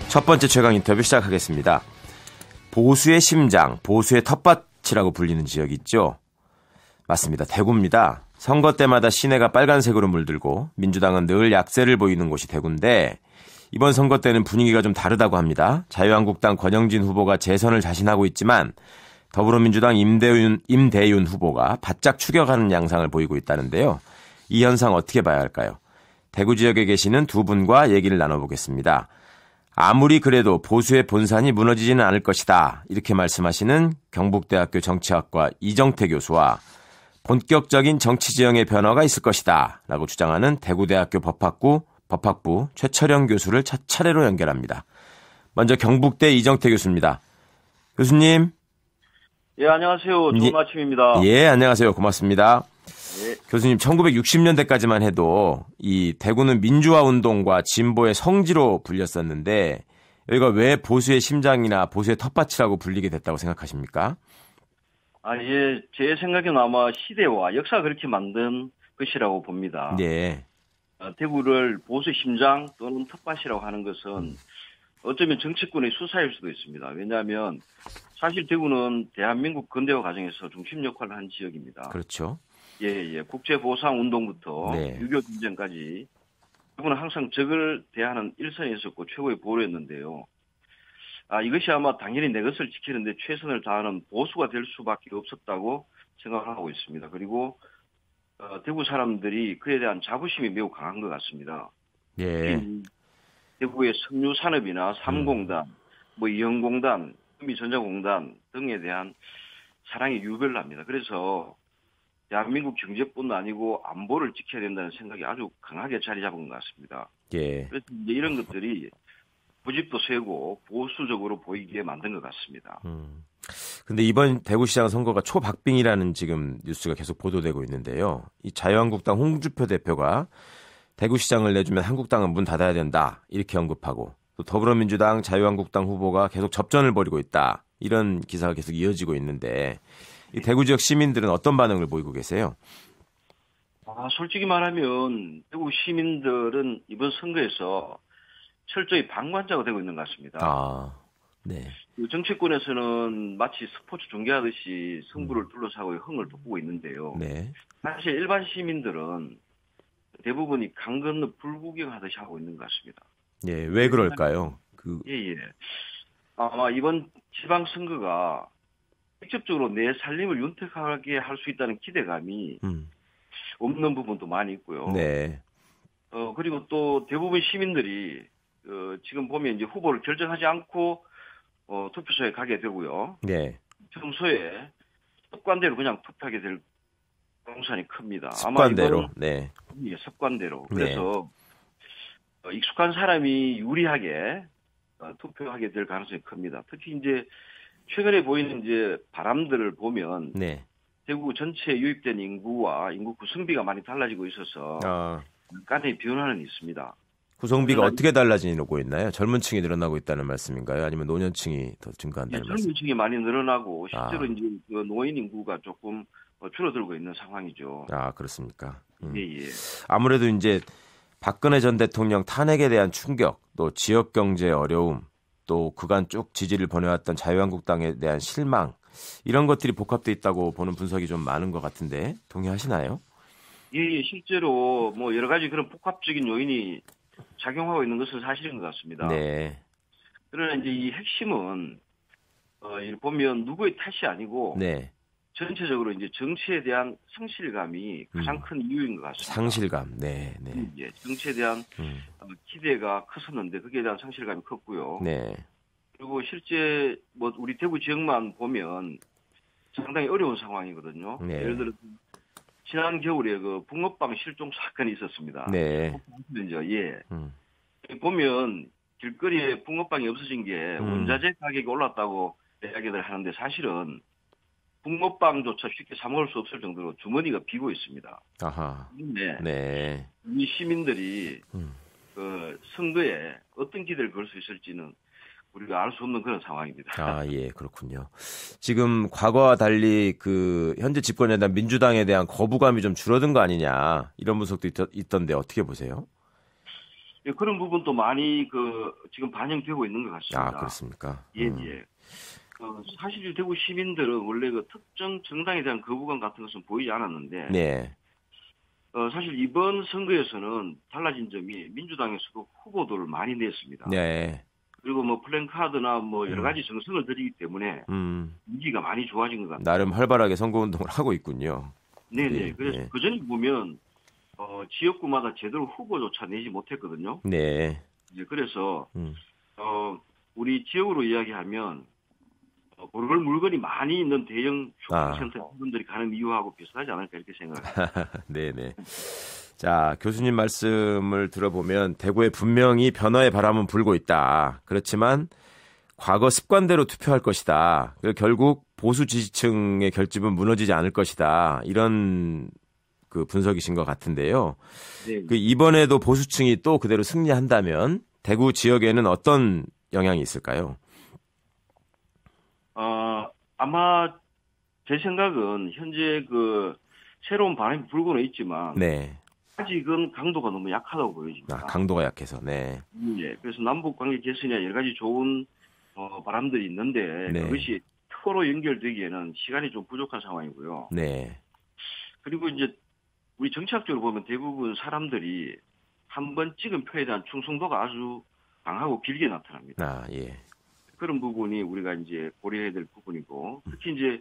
첫 번째 최강 인터뷰 시작하겠습니다. 보수의 심장, 보수의 텃밭이라고 불리는 지역이 있죠. 맞습니다. 대구입니다. 선거 때마다 시내가 빨간색으로 물들고 민주당은 늘 약세를 보이는 곳이 대구인데 이번 선거 때는 분위기가 좀 다르다고 합니다. 자유한국당 권영진 후보가 재선을 자신하고 있지만 더불어민주당 임대윤 후보가 바짝 추격하는 양상을 보이고 있다는데요. 이 현상 어떻게 봐야 할까요? 대구 지역에 계시는 두 분과 얘기를 나눠보겠습니다. 아무리 그래도 보수의 본산이 무너지지는 않을 것이다. 이렇게 말씀하시는 경북대학교 정치학과 이정태 교수와 본격적인 정치 지형의 변화가 있을 것이다. 라고 주장하는 대구대학교 법학부 최철영 교수를 차례로 연결합니다. 먼저 경북대 이정태 교수입니다. 교수님. 예, 안녕하세요. 좋은 아침입니다. 예, 안녕하세요. 고맙습니다. 예. 교수님, 1960년대까지만 해도 이 대구는 민주화 운동과 진보의 성지로 불렸었는데 여기가 왜 보수의 심장이나 보수의 텃밭이라고 불리게 됐다고 생각하십니까? 예, 제 생각에는 아마 시대와 역사가 그렇게 만든 것이라고 봅니다. 네. 대구를 보수 심장 또는 텃밭이라고 하는 것은 어쩌면 정치권의 수사일 수도 있습니다. 왜냐하면 사실 대구는 대한민국 근대화 과정에서 중심 역할을 한 지역입니다. 그렇죠. 예. 국제보상 운동부터 네. 6.25 전쟁까지 대구는 항상 적을 대하는 일선에 있었고 최고의 보루였는데요. 이것이 아마 당연히 내 것을 지키는데 최선을 다하는 보수가 될 수밖에 없었다고 생각하고 있습니다. 그리고 대구 사람들이 그에 대한 자부심이 매우 강한 것 같습니다. 예. 대구의 석유산업이나 삼공단, 이연공단, 현미전자공단 등에 대한 사랑이 유별납니다. 그래서 대한민국 경제뿐 아니고 안보를 지켜야 된다는 생각이 아주 강하게 자리 잡은 것 같습니다. 예. 그래서 이제 이런 것들이 고집도 세고 보수적으로 보이게 만든 것 같습니다. 근데 이번 대구시장 선거가 초박빙이라는 지금 뉴스가 계속 보도되고 있는데요. 이 자유한국당 홍준표 대표가 대구시장을 내주면 한국당은 문 닫아야 된다 이렇게 언급하고 또 더불어민주당 자유한국당 후보가 계속 접전을 벌이고 있다 이런 기사가 계속 이어지고 있는데 이 대구 지역 시민들은 어떤 반응을 보이고 계세요? 솔직히 말하면 대구 시민들은 이번 선거에서 철저히 방관자가 되고 있는 것 같습니다. 네. 정치권에서는 마치 스포츠 중계하듯이 승부를 둘러싸고 흥을 돋구고 있는데요. 네. 사실 일반 시민들은 대부분이 강 건너 불구경하듯이 하고 있는 것 같습니다. 예, 왜 그럴까요? 예. 아마 이번 지방선거가 직접적으로 내 살림을 윤택하게 할 수 있다는 기대감이 없는 부분도 많이 있고요. 네. 그리고 또 대부분 시민들이 지금 보면 이제 후보를 결정하지 않고 투표소에 가게 되고요. 네. 평소에 습관대로 그냥 투표하게 될 공산이 큽니다. 습관대로. 아마 네. 습관대로. 그래서 익숙한 사람이 유리하게 투표하게 될 가능성이 큽니다. 특히 이제 최근에 보이는 이제 바람들을 보면 네. 대구 전체에 유입된 인구와 인구 구성비가 많이 달라지고 있어서 약간의 변화는 있습니다. 구성비가 어떻게 달라지고 있나요? 젊은 층이 늘어나고 있다는 말씀인가요? 아니면 노년층이 더 증가한다는 말씀? 젊은 층이 많이 늘어나고 실제로 이제 노인 인구가 조금 줄어들고 있는 상황이죠. 그렇습니까? 예. 아무래도 이제 박근혜 전 대통령 탄핵에 대한 충격, 또 지역 경제의 어려움, 또 그간 쭉 지지를 보내왔던 자유한국당에 대한 실망 이런 것들이 복합돼 있다고 보는 분석이 좀 많은 것 같은데 동의하시나요? 예. 실제로 여러 가지 그런 복합적인 요인이 작용하고 있는 것은 사실인 것 같습니다. 네. 그러나 이제 이 핵심은 보면 누구의 탓이 아니고 네. 전체적으로 이제 정치에 대한 성실감이 가장 큰 이유인 것 같습니다. 상실감. 네. 예, 정치에 대한 기대가 컸었는데 거기에 대한 상실감이 컸고요. 네. 그리고 실제 우리 대구 지역만 보면 상당히 어려운 상황이거든요. 네. 예를 들어 지난 겨울에 그 붕어빵 실종 사건이 있었습니다. 네. 예. 보면 길거리에 붕어빵이 없어진 게 원자재 가격이 올랐다고 이야기를 하는데 사실은 붕어빵조차 쉽게 사 먹을 수 없을 정도로 주머니가 비고 있습니다. 아하. 네. 이 시민들이 그 선거에 어떤 기대를 걸 수 있을지는 우리가 알 수 없는 그런 상황입니다. 예, 그렇군요. 지금 과거와 달리 그 현재 집권에 대한 민주당에 대한 거부감이 좀 줄어든 거 아니냐 이런 분석도 있던데 어떻게 보세요? 예, 그런 부분도 많이 지금 반영되고 있는 것 같습니다. 아, 그렇습니까? 예, 예. 사실 대구 시민들은 원래 특정 정당에 대한 거부감 같은 것은 보이지 않았는데, 네. 사실 이번 선거에서는 달라진 점이 민주당에서도 후보들을 많이 냈습니다. 네. 그리고 플랜카드나 여러 가지 정성을 들이기 때문에 인기가 많이 좋아진 것 같아요. 나름 활발하게 선거운동을 하고 있군요. 네네. 그래서 그전에 보면 지역구마다 제대로 후보조차 내지 못했거든요. 네. 이제 그래서 우리 지역으로 이야기하면 그럴 물건이 많이 있는 대형 쇼핑센터 분들이 가는 이유하고 비슷하지 않을까 이렇게 생각합니다. 네네. 자, 교수님 말씀을 들어보면 대구에 분명히 변화의 바람은 불고 있다. 그렇지만 과거 습관대로 투표할 것이다. 결국 보수 지지층의 결집은 무너지지 않을 것이다. 이런 분석이신 것 같은데요. 네. 이번에도 보수층이 또 그대로 승리한다면 대구 지역에는 어떤 영향이 있을까요? 아마 제 생각은 현재 새로운 바람이 불고는 있지만 네. 아직은 강도가 너무 약하다고 보여집니다. 강도가 약해서, 네. 네. 그래서 남북 관계 개선이나 여러 가지 좋은 바람들이 있는데 네. 그것이 표로 연결되기에는 시간이 좀 부족한 상황이고요. 네. 그리고 이제 우리 정치학적으로 보면 대부분 사람들이 한 번 찍은 표에 대한 충성도가 아주 강하고 길게 나타납니다. 아, 예. 그런 부분이 우리가 이제 고려해야 될 부분이고, 특히 이제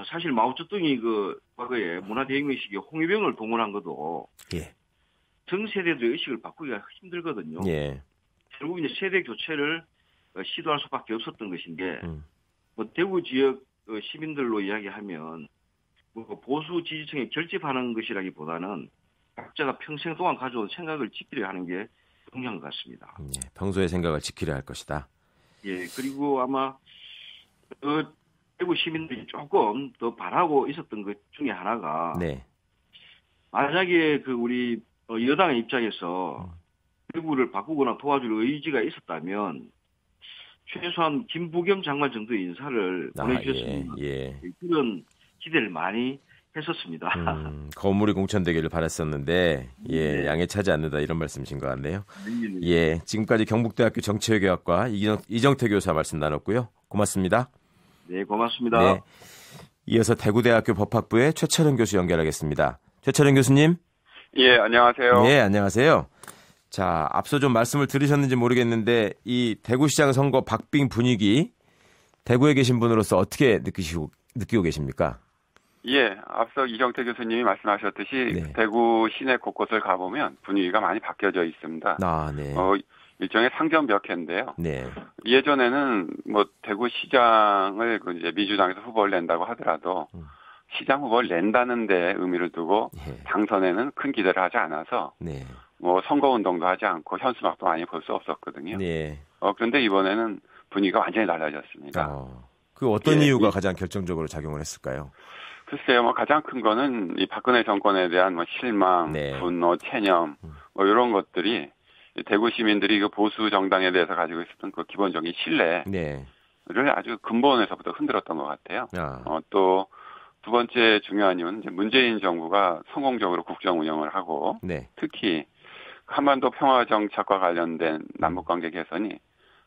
사실 마오쩌둥이 과거에 문화대혁명 시기에 홍위병을 동원한 것도 예. 전 세대들의 의식을 바꾸기가 힘들거든요. 예. 결국 이제 세대 교체를 시도할 수밖에 없었던 것인데, 대구 지역 시민들로 이야기하면 보수 지지층에 결집하는 것이라기보다는 각자가 평생 동안 가져온 생각을 지키려 하는 게 중요한 것 같습니다. 예. 평소의 생각을 지키려 할 것이다. 예, 그리고 아마 대구 시민들이 조금 더 바라고 있었던 것 중에 하나가, 네. 만약에 우리 여당의 입장에서 대구를 바꾸거나 도와줄 의지가 있었다면 최소한 김부겸 장관 정도의 인사를 보내주셨으면 예. 그런 기대를 많이 했었습니다. 거물이 공천되기를 바랐었는데 네. 양해 차지 않는다 이런 말씀이신 것 같네요. 네. 예, 지금까지 경북대학교 정치외교학과 이정태 교사 말씀 나눴고요. 고맙습니다. 네, 고맙습니다. 네. 이어서 대구대학교 법학부의 최철은 교수 연결하겠습니다. 최철은 교수님. 예, 안녕하세요. 네, 안녕하세요. 자, 앞서 좀 말씀을 들으셨는지 모르겠는데 이 대구시장 선거 박빙 분위기 대구에 계신 분으로서 어떻게 느끼고 계십니까? 예, 앞서 이정태 교수님이 말씀하셨듯이 네. 대구 시내 곳곳을 가보면 분위기가 많이 바뀌어져 있습니다. 아, 네. 일종의 상전벽해인데요. 네. 예전에는 대구시장을 이제 민주당에서 후보를 낸다고 하더라도 시장 후보를 낸다는 데 의미를 두고 당선에는 큰 기대를 하지 않아서 네. 선거운동도 하지 않고 현수막도 많이 볼 수 없었거든요. 네. 그런데 이번에는 분위기가 완전히 달라졌습니다. 어떤 이유가 가장 결정적으로 작용을 했을까요? 글쎄요, 가장 큰 거는 이 박근혜 정권에 대한 실망, 분노, 체념, 이런 것들이 대구 시민들이 보수 정당에 대해서 가지고 있었던 기본적인 신뢰를 아주 근본에서부터 흔들었던 것 같아요. 또 두 번째 중요한 이유는 이제 문재인 정부가 성공적으로 국정 운영을 하고 특히 한반도 평화 정착과 관련된 남북관계 개선이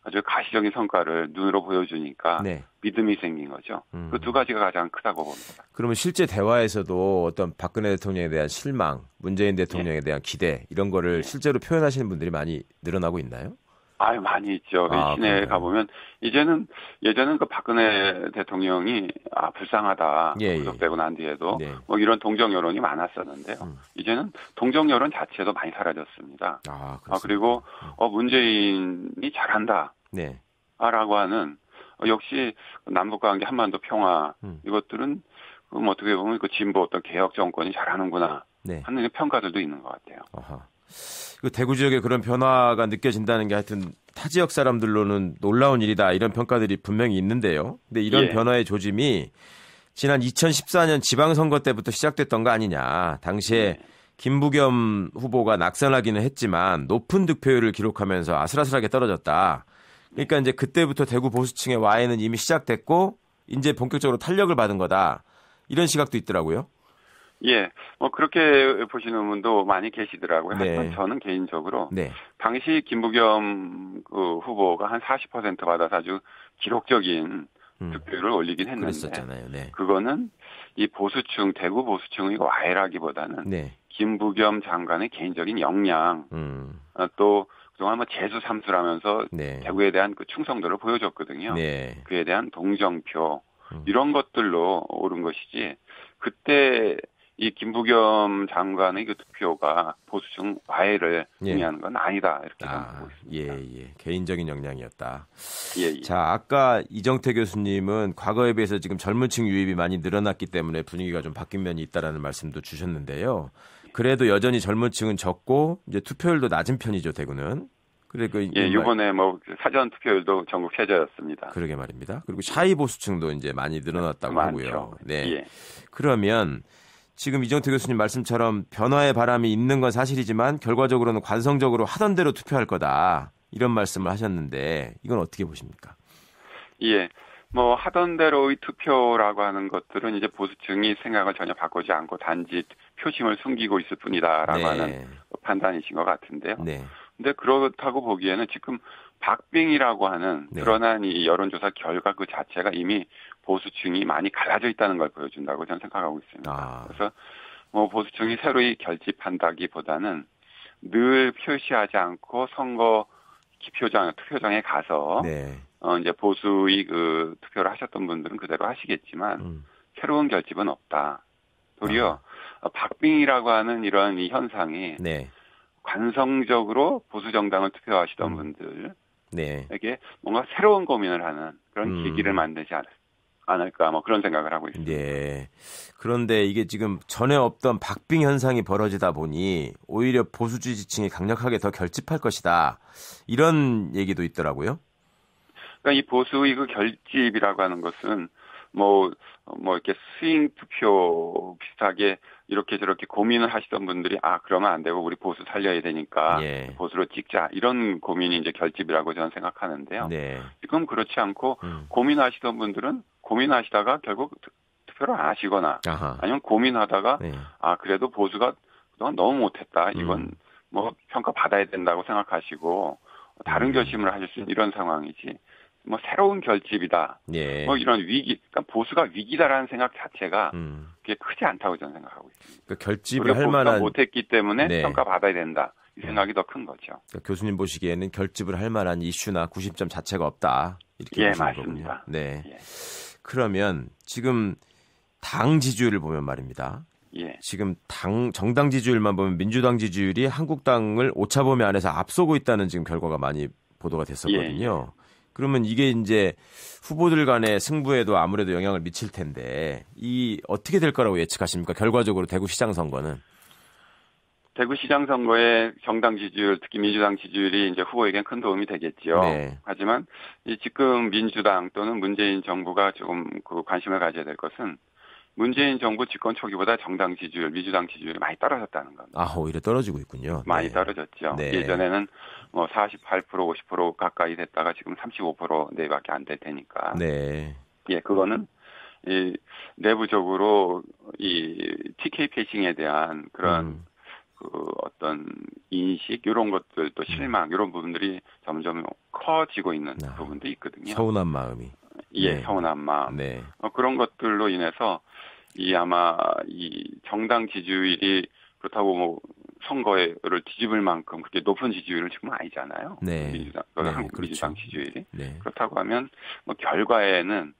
아주 가시적인 성과를 눈으로 보여주니까 믿음이 생긴 거죠. 그 두 가지가 가장 크다고 봅니다. 그러면 실제 대화에서도 어떤 박근혜 대통령에 대한 실망, 문재인 대통령에 대한 기대 이런 거를 실제로 표현하시는 분들이 많이 늘어나고 있나요? 많이 있죠. 이 시내에 가보면 이제는 예전은 박근혜 대통령이 불쌍하다 구속되고 난 뒤에도 이런 동정 여론이 많았었는데요. 이제는 동정 여론 자체도 많이 사라졌습니다. 그리고 문재인이 잘한다. 라고 하는 역시 남북관계 한반도 평화 이것들은 어떻게 보면 진보 어떤 개혁 정권이 잘하는구나 하는 평가들도 있는 것 같아요. 대구 지역에 그런 변화가 느껴진다는 게 하여튼 타 지역 사람들로는 놀라운 일이다 이런 평가들이 분명히 있는데요. 근데 이런 변화의 조짐이 지난 2014년 지방선거 때부터 시작됐던 거 아니냐. 당시에 김부겸 후보가 낙선하기는 했지만 높은 득표율을 기록하면서 아슬아슬하게 떨어졌다. 그러니까 이제 그때부터 대구 보수층의 와해는 이미 시작됐고 이제 본격적으로 탄력을 받은 거다. 이런 시각도 있더라고요. 예, 뭐 그렇게 보시는 분도 많이 계시더라고요. 네. 하지만 저는 개인적으로 네. 당시 김부겸 그 후보가 한 40% 받아서 아주 기록적인 득표율을 올리긴 했는데 그랬었잖아요. 네. 그거는 이 보수층, 대구 보수층의 와해라기보다는 네. 김부겸 장관의 개인적인 역량, 또 그동안 뭐 재수 삼수라면서 네. 대구에 대한 그 충성도를 보여줬거든요. 네. 그에 대한 동정표 이런 것들로 오른 것이지 그때 이 김부겸 장관의 그 투표가 보수층 와해를 의미하는 건 아니다 이렇게 보고 있습니다. 예. 개인적인 역량이었다. 예. 자, 아까 이정태 교수님은 과거에 비해서 지금 젊은층 유입이 많이 늘어났기 때문에 분위기가 좀 바뀐 면이 있다라는 말씀도 주셨는데요. 그래도 여전히 젊은층은 적고 이제 투표율도 낮은 편이죠, 대구는. 그리고 이번에 뭐 사전 투표율도 전국 최저였습니다. 그러게 말입니다. 그리고 샤이 보수층도 이제 많이 늘어났다고 하고요. 네. 예. 그러면 지금 이정태 교수님 말씀처럼 변화의 바람이 있는 건 사실이지만 결과적으로는 관성적으로 하던 대로 투표할 거다. 이런 말씀을 하셨는데 이건 어떻게 보십니까? 예. 뭐 하던 대로의 투표라고 하는 것들은 이제 보수층이 생각을 전혀 바꾸지 않고 단지 표심을 숨기고 있을 뿐이다라고 하는 판단이신 것 같은데요. 네. 근데 그렇다고 보기에는 지금 박빙이라고 하는 드러난 이 여론조사 결과 그 자체가 이미 보수층이 많이 갈라져 있다는 걸 보여준다고 저는 생각하고 있습니다. 그래서 뭐 보수층이 새로이 결집한다기보다는 늘 표시하지 않고 선거 투표장에 가서 이제 보수의 그 투표를 하셨던 분들은 그대로 하시겠지만 새로운 결집은 없다. 도리어 박빙이라고 하는 이런 이 현상이 관성적으로 보수 정당을 투표하시던 분들에게 뭔가 새로운 고민을 하는 그런 계기를 만들지 않을까 뭐 그런 생각을 하고 있습니다. 네. 그런데 이게 지금 전에 없던 박빙 현상이 벌어지다 보니 오히려 보수 지지층이 강력하게 더 결집할 것이다. 이런 얘기도 있더라고요. 그러니까 이 보수의 그 결집이라고 하는 것은 뭐 이렇게 스윙 투표 비슷하게 이렇게 저렇게 고민을 하시던 분들이 그러면 안 되고 우리 보수 살려야 되니까 보수로 찍자 이런 고민이 이제 결집이라고 저는 생각하는데요. 지금 그렇지 않고 고민하시던 분들은 고민하시다가 결국 투표를 안 하시거나 아니면 고민하다가 그래도 보수가 그동안 너무 못했다 이건 뭐 평가 받아야 된다고 생각하시고 다른 결심을 하실 수 있는 이런 상황이지. 뭐 새로운 결집이다. 뭐 이런 위기, 그러니까 보수가 위기다라는 생각 자체가 그게 크지 않다고 저는 생각하고 있습니다. 그러니까 결집을 할 보수가 만한 못했기 때문에 평가 받아야 된다. 이 생각이 더 큰 거죠. 그러니까 교수님 보시기에는 결집을 할 만한 이슈나 구심점 자체가 없다. 이렇게 보시는 맞습니다. 거군요. 네. 그러면 지금 당 지지율을 보면 말입니다. 지금 정당 지지율만 보면 민주당 지지율이 한국당을 오차범위 안에서 앞서고 있다는 지금 결과가 많이 보도가 됐었거든요. 그러면 이게 이제 후보들 간의 승부에도 아무래도 영향을 미칠 텐데 어떻게 될 거라고 예측하십니까? 결과적으로 대구시장 선거는. 대구시장 선거의 정당 지지율, 특히 민주당 지지율이 이제 후보에겐 큰 도움이 되겠죠. 하지만 지금 민주당 또는 문재인 정부가 조금 그 관심을 가져야 될 것은 문재인 정부 집권 초기보다 정당 지지율, 민주당 지지율이 많이 떨어졌다는 겁니다. 오히려 떨어지고 있군요. 많이 떨어졌죠. 예전에는 뭐 48%, 50% 가까이 됐다가 지금 35% 내밖에 안 될 테니까. 그거는 이 내부적으로 이 TK 패싱에 대한 그런 그 어떤 인식 이런 것들 또 실망 이런 부분들이 점점 커지고 있는 부분도 있거든요. 서운한 마음이. 서운한 마음. 그런 것들로 인해서 아마 이 정당 지지율이 그렇다고 뭐 선거를 뒤집을 만큼 그렇게 높은 지지율은 지금 아니잖아요. 한국 민주당 지지율이. 그렇다고 하면 뭐 결과에는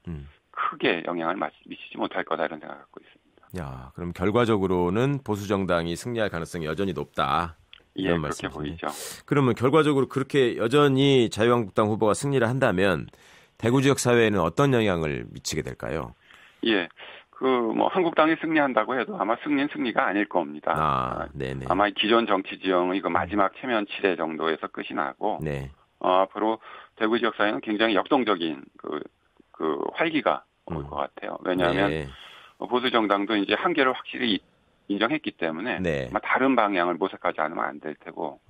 크게 영향을 미치지 못할 거다 이런 생각을 갖고 있습니다. 그럼 결과적으로는 보수 정당이 승리할 가능성이 여전히 높다. 이런 그렇게 보이죠. 그러면 결과적으로 그렇게 여전히 자유한국당 후보가 승리를 한다면 대구 지역 사회에는 어떤 영향을 미치게 될까요? 뭐 한국당이 승리한다고 해도 아마 승리는 승리가 아닐 겁니다. 아마 기존 정치 지형의 그 마지막 체면 치레 정도에서 끝이 나고 앞으로 대구 지역 사회는 굉장히 역동적인 그 활기가 올 것 같아요. 왜냐하면 보수 정당도 이제 한계를 확실히 인정했기 때문에 아마 다른 방향을 모색하지 않으면 안 될 테고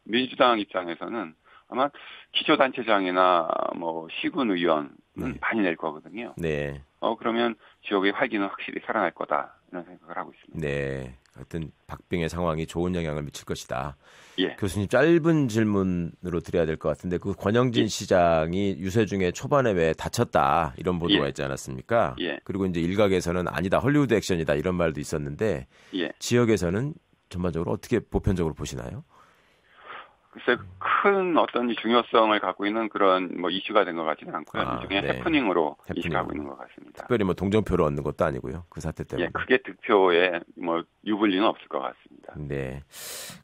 민주당 입장에서는 아마 기초단체장이나 뭐 시군 의원 많이 낼 거거든요. 네. 그러면 지역의 활기는 확실히 살아날 거다 이런 생각을 하고 있습니다. 네. 하여튼 박빙의 상황이 좋은 영향을 미칠 것이다. 예. 교수님 짧은 질문으로 드려야 될 것 같은데 그 권영진 시장이 유세 중에 초반에 왜 다쳤다 이런 보도가 있지 않았습니까? 그리고 이제 일각에서는 아니다 헐리우드 액션이다 이런 말도 있었는데 지역에서는 전반적으로 어떻게 보편적으로 보시나요? 글쎄 큰 어떤 중요성을 갖고 있는 그런 뭐 이슈가 된 것 같지는 않고요. 일종의 해프닝으로 인식하고 있는 것 같습니다. 특별히 뭐 동정표를 얻는 것도 아니고요. 그 사태 때문에. 크게 득표에 뭐 유불리는 없을 것 같습니다. 네,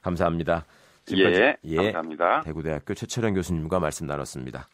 감사합니다. 감사합니다. 대구대학교 최철현 교수님과 말씀 나눴습니다.